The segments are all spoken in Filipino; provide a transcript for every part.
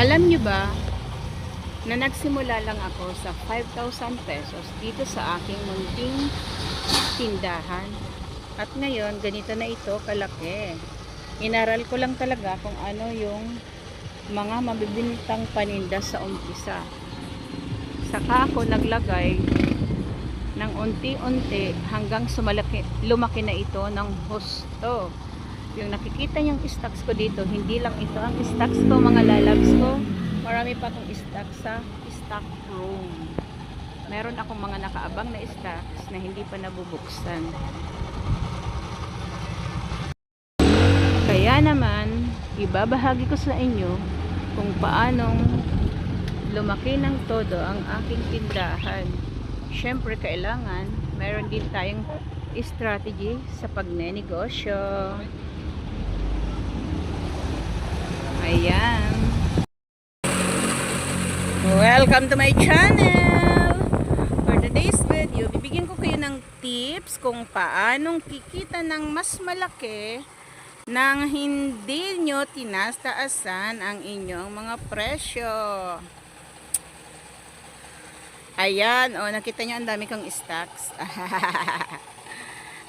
Alam nyo ba na nagsimula lang ako sa 5,000 pesos dito sa aking munting tindahan. At ngayon, ganito na ito kalaki. Inaral ko lang talaga kung ano yung mga mabibintang paninda sa umpisa. Saka ako naglagay ng unti-unti hanggang lumaki na ito ng husto. Yung nakikita niyong stocks ko dito, hindi lang ito ang stocks ko, mga lalabs ko. Marami pa akong stocks sa stock room. Meron akong mga nakaabang na stocks na hindi pa nabubuksan. Kaya naman, ibabahagi ko sa inyo kung paanong lumaki ng todo ang aking tindahan. Syempre, kailangan meron din tayong strategy sa pagnenegosyo. Ayan. Welcome to my channel. For today's video, bibigyan ko kayo ng tips kung paanong kikita ng mas malaki nang hindi nyo tinastaasan ang inyong mga presyo. Ayan, nakita nyo ang dami kong stocks.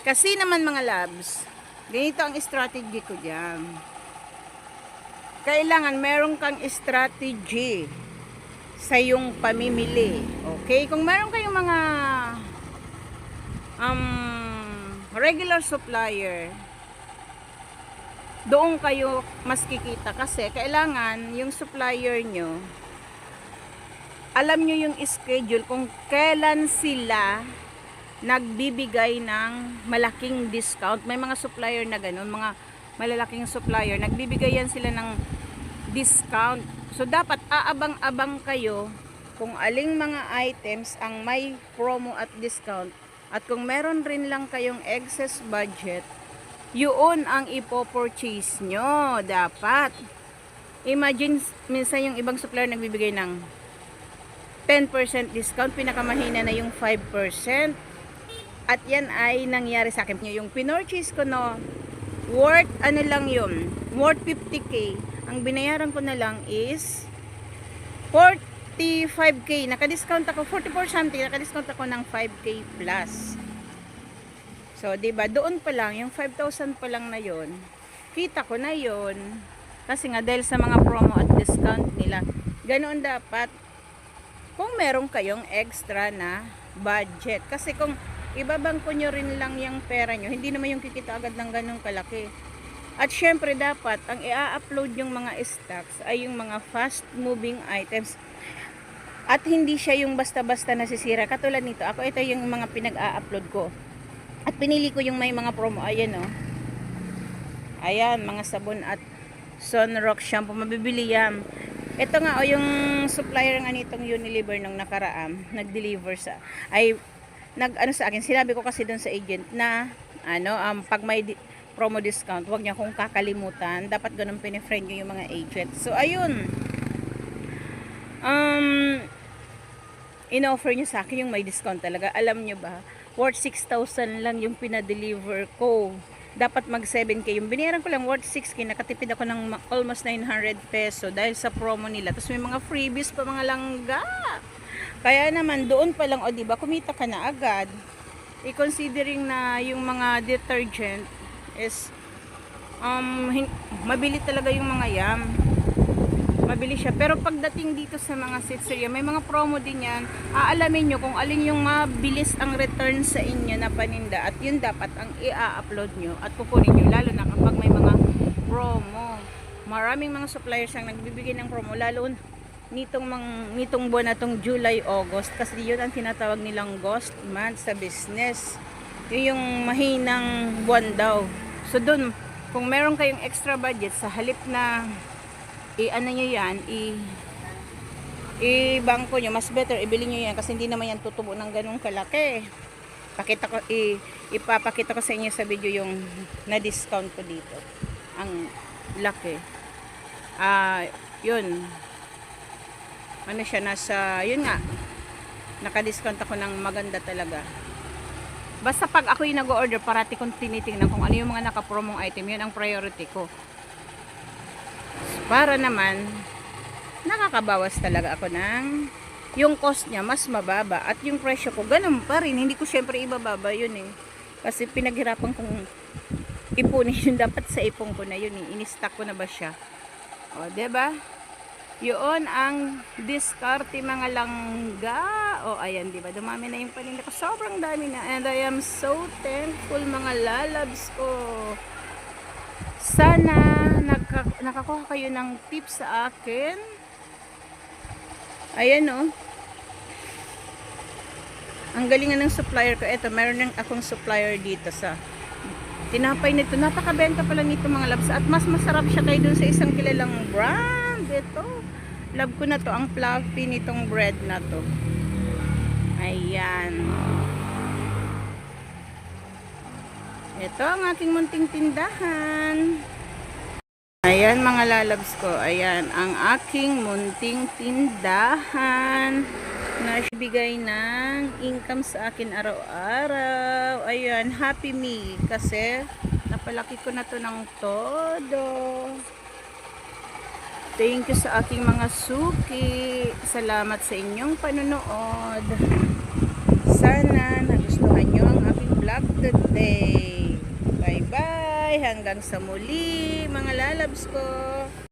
Kasi naman mga labs, ganito ang strategy ko dyan. Kailangan meron kang strategy sa yung pamimili. Okay? Kung meron kayong mga regular supplier, doon kayo mas kikita kasi kailangan yung supplier nyo, alam nyo yung schedule kung kailan sila nagbibigay ng malaking discount. May mga supplier na ganun, mga malalaking supplier, nagbibigay yan sila ng discount. So dapat aabang-abang kayo kung aling mga items ang may promo at discount. At kung meron rin lang kayong excess budget, yun ang ipo-purchase nyo. Dapat imagine, minsan yung ibang supplier nagbibigay ng 10% discount, pinakamahina na yung 5%. At yan ay nangyari sa akin. Yung pinorchase ko no, worth ano lang yun, worth 50k. Ang binayaran ko na lang is 45k. Naka-discount ako 44 something, naka-discount ako ng 5k plus. So, 'di ba? Doon pa lang yung 5,000 pa lang na 'yon. Kita ko na 'yon. Kasi nga dahil sa mga promo at discount nila. Ganoon dapat kung meron kayong extra na budget. Kasi kung ibabangko nyo rin lang yung pera nyo, hindi naman yung kikita agad ng ganong kalaki. At syempre dapat ang i-upload yung mga stocks ay yung mga fast moving items. At hindi siya yung basta-basta nasisira. Katulad nito, ako ito yung mga pinag-a-upload ko. At pinili ko yung may mga promo. Ayan o. Ayan, mga sabon at Sunrock shampoo. Mabibili yan. Ito nga o, yung supplier nga nitong Unilever nung nakaraan, nag-deliver sa, ay nag-ano sa akin, sinabi ko kasi doon sa agent na pag may promo discount, huwag niya kung kakalimutan, dapat ganun pinifriend nyo yung mga agent. So ayun, in-offer niya sa akin yung may discount talaga. Alam nyo ba, worth 6,000 lang yung pinadeliver ko. Dapat mag 7k, yung binayaran ko lang worth 6k, nakatipid ako ng almost 900 peso dahil sa promo nila. Tapos may mga freebies pa, mga langga. Kaya naman doon pa lang, o diba, kumita ka na agad. I-considering na yung mga detergent is mabili talaga yung mga yam. Mabili siya. Pero pagdating dito sa mga sitseria, may mga promo din yan. Aalamin nyo kung alin yung mabilis ang return sa inyo na paninda. At yun dapat ang i-upload nyo at kukunin nyo. Lalo na kapag may mga promo. Maraming mga suppliers ang nagbibigay ng promo. Lalo nitong buwan na tong July, August, kasi yun ang tinatawag nilang ghost month sa business. Yun yung mahinang buwan daw. So dun, kung meron kayong extra budget, sa halip na nyo yan, i-bangko nyo, mas better ibili nyo yan kasi hindi naman yan tutubo ng ganung kalaki. Ipapakita ko sa inyo sa video yung na-discount ko dito. Ang laki. Yun. Ano siya, yun nga, naka-discount ako ng maganda talaga. Basta pag ako yung nag-order, parati kong tinitingnan kung ano yung mga naka-promong item, yun ang priority ko. Para naman, nakakabawas talaga ako ng yung cost niya mas mababa at yung presyo ko ganun pa rin. Hindi ko syempre ibababa yun eh. Kasi pinaghirapan kong ipunin yun, dapat sa ipon ko na yun eh. Ini-stock ko na ba siya? O, 'di ba? Yun ang diskarte mga langga. O, ayan, 'di ba? Dumami na yung paninda ko. Sobrang dami na. And I am so thankful mga lalabs ko. Sana nakakuha kayo ng tips sa akin. Ayan o. Ang galingan ng supplier ko. Eto, meron ng akong supplier dito sa tinapay nito. Napakabenta pala nito mga labs. At mas masarap siya kayo dun sa isang kilalang brand. Ito. Love ko na to. Ang fluffy nitong bread na to. Ayan. Ito ang aking munting tindahan. Ayan mga lalabs ko. Ayan ang aking munting tindahan na bigay ng income sa akin araw-araw. Ayan, happy me kasi napalaki ko na to ng todo. Thank you sa aking mga suki. Salamat sa inyong panonood. Sana nagustuhan nyo ang aking vlog today. Bye-bye. Hanggang sa muli mga lalabs ko.